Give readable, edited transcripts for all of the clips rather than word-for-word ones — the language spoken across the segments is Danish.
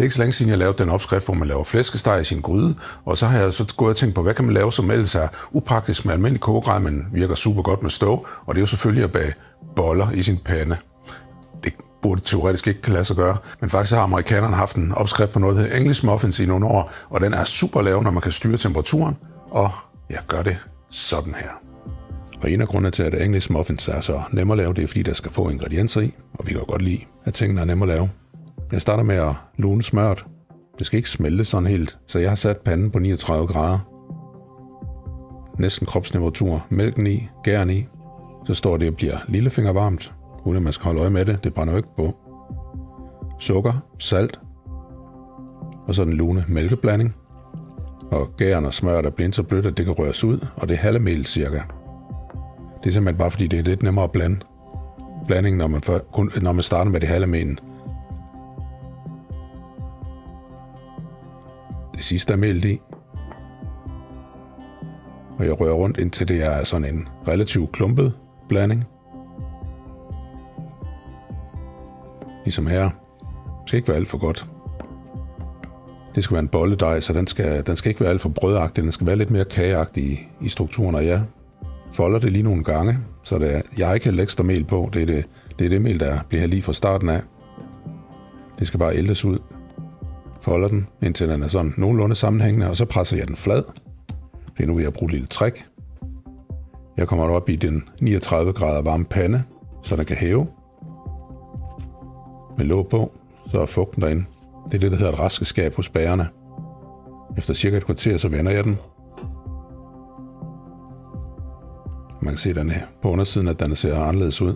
Det er ikke så længe siden, jeg lavede den opskrift, hvor man laver flæskesteg i sin gryde, og så har jeg så gået og tænkt på, hvad kan man lave, som ellers er upraktisk med almindelig kogegrej, men virker super godt med støv, og det er jo selvfølgelig at bage boller i sin pande. Det burde teoretisk ikke kan lade sig gøre, men faktisk har amerikanerne haft en opskrift på noget, der hedder English muffins i nogle år, og den er super lav, når man kan styre temperaturen, og jeg gør det sådan her. Og en af grundene til, at English muffins er så nemme at lave, det er, fordi der skal få ingredienser i, og vi kan godt lide, at tingene er nemme at lave. Jeg starter med at lune smøret. Det skal ikke smelte sådan helt, så jeg har sat panden på 39 grader. Næsten kropstemperatur, mælken i, gæren i. Så står det og bliver lillefingervarmt, uden at man skal holde øje med det. Det brænder jo ikke på. Sukker, salt, og så den lune mælkeblanding. Og gæren og smøret er blevet så blødt, at det kan røres ud, og det er halve mel cirka. Det er simpelthen bare fordi, det er lidt nemmere at blande blandingen, når man starter med det halve melen. Det sidste er mel i. Og jeg rører rundt, indtil det er sådan en relativt klumpet blanding. Ligesom her. Det skal ikke være alt for godt. Det skal være en bolledej, så den skal ikke være alt for brødagtig. Den skal være lidt mere kageagtig i strukturen, og jeg folder det lige nogle gange, så jeg har ikke hældt ekstra mel på. Det er det mel, der bliver lige fra starten af. Det skal bare ældes ud. Folder den, indtil den er sådan nogenlunde sammenhængende, og så presser jeg den flad. Det er nu, jeg bruger et lille trick. Jeg kommer op i den 39 grader varme pande, så den kan hæve. Med låg på, så er fugten derinde. Det er det, der hedder et raskeskab hos bagerne. Efter cirka et kvarter, så vender jeg den. Man kan se den her på undersiden, at den ser anderledes ud.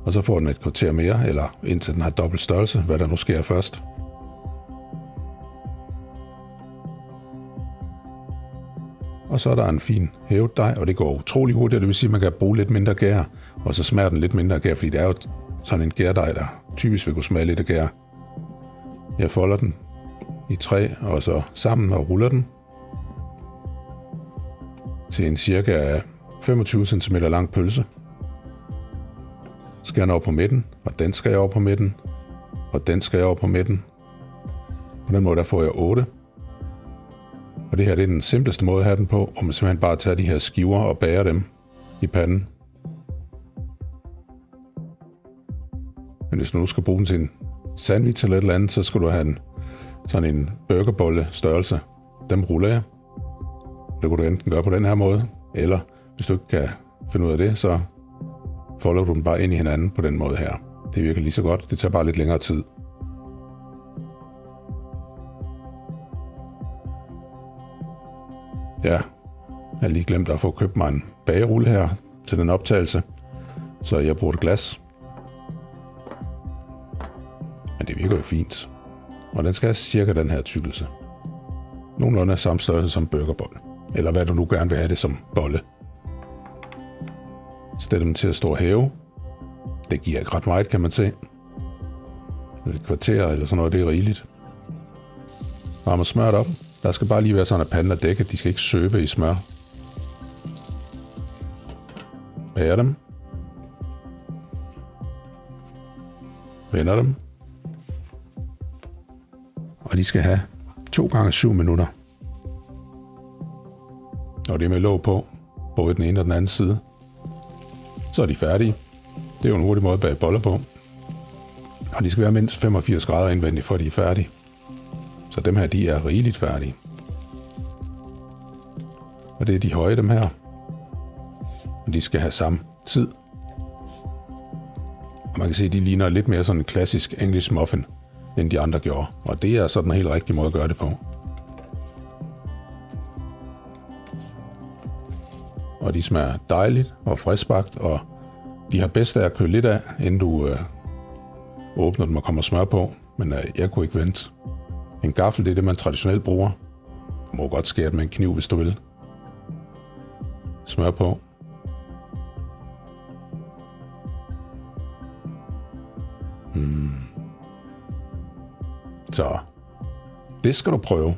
Og så får den et kvarter mere, eller indtil den har dobbelt størrelse, hvad der nu sker først. Og så er der en fin hævet dej, og det går utrolig hurtigt. Det vil sige, at man kan bruge lidt mindre gær, og så smager den lidt mindre gær, fordi det er jo sådan en gærdej, der typisk vil kunne smage lidt af gær. Jeg folder den i 3, og så sammen og ruller den til en cirka 25 cm lang pølse. Skal jeg over på midten, og den skal jeg over på midten, og den skal jeg over på midten. På den måde der får jeg 8. Og det her det er den simpleste måde at have den på, hvor man simpelthen bare tager de her skiver og bager dem i panden. Men hvis du nu skal bruge den til en sandwich eller et eller andet, så skal du have sådan en burgerbolle størrelse. Dem ruller jeg. Det kunne du enten gøre på den her måde, eller hvis du ikke kan finde ud af det, så folder du den bare ind i hinanden på den måde her. Det virker lige så godt. Det tager bare lidt længere tid. Ja, jeg har lige glemt at få købt mig en bagerulle her til den optagelse, så jeg bruger et glas. Men det virker jo fint. Og den skal have cirka den her tykkelse. Nogenlunde af samme størrelse som burgerbolle. Eller hvad du nu gerne vil have det som bolle. Stil dem til at stå og hæve. Det giver ikke ret meget, kan man se. Et kvarter eller sådan noget, det er rigeligt. Varmer smøret op. Der skal bare lige være sådan, at panden er dækket. De skal ikke søbe i smør. Bager dem. Vender dem. Og de skal have 2 gange 7 minutter. Og det er med låg på, både den ene og den anden side. Så er de færdige. Det er jo en hurtig måde at bage boller på. Og de skal være mindst 85 grader indvendigt, for de er færdige. Så dem her, de er rigeligt færdige. Og det er de høje, dem her. Og de skal have samme tid. Og man kan se, at de ligner lidt mere sådan en klassisk English muffin, end de andre gjorde. Og det er sådan en helt rigtig måde at gøre det på. Og de smager dejligt og friskbagt, og de har bedst af at køle lidt af, inden du åbner dem og kommer smør på. Men jeg kunne ikke vente. En gaffel, det er det, man traditionelt bruger. Du må godt skære det med en kniv, hvis du vil. Smør på. Så det skal du prøve.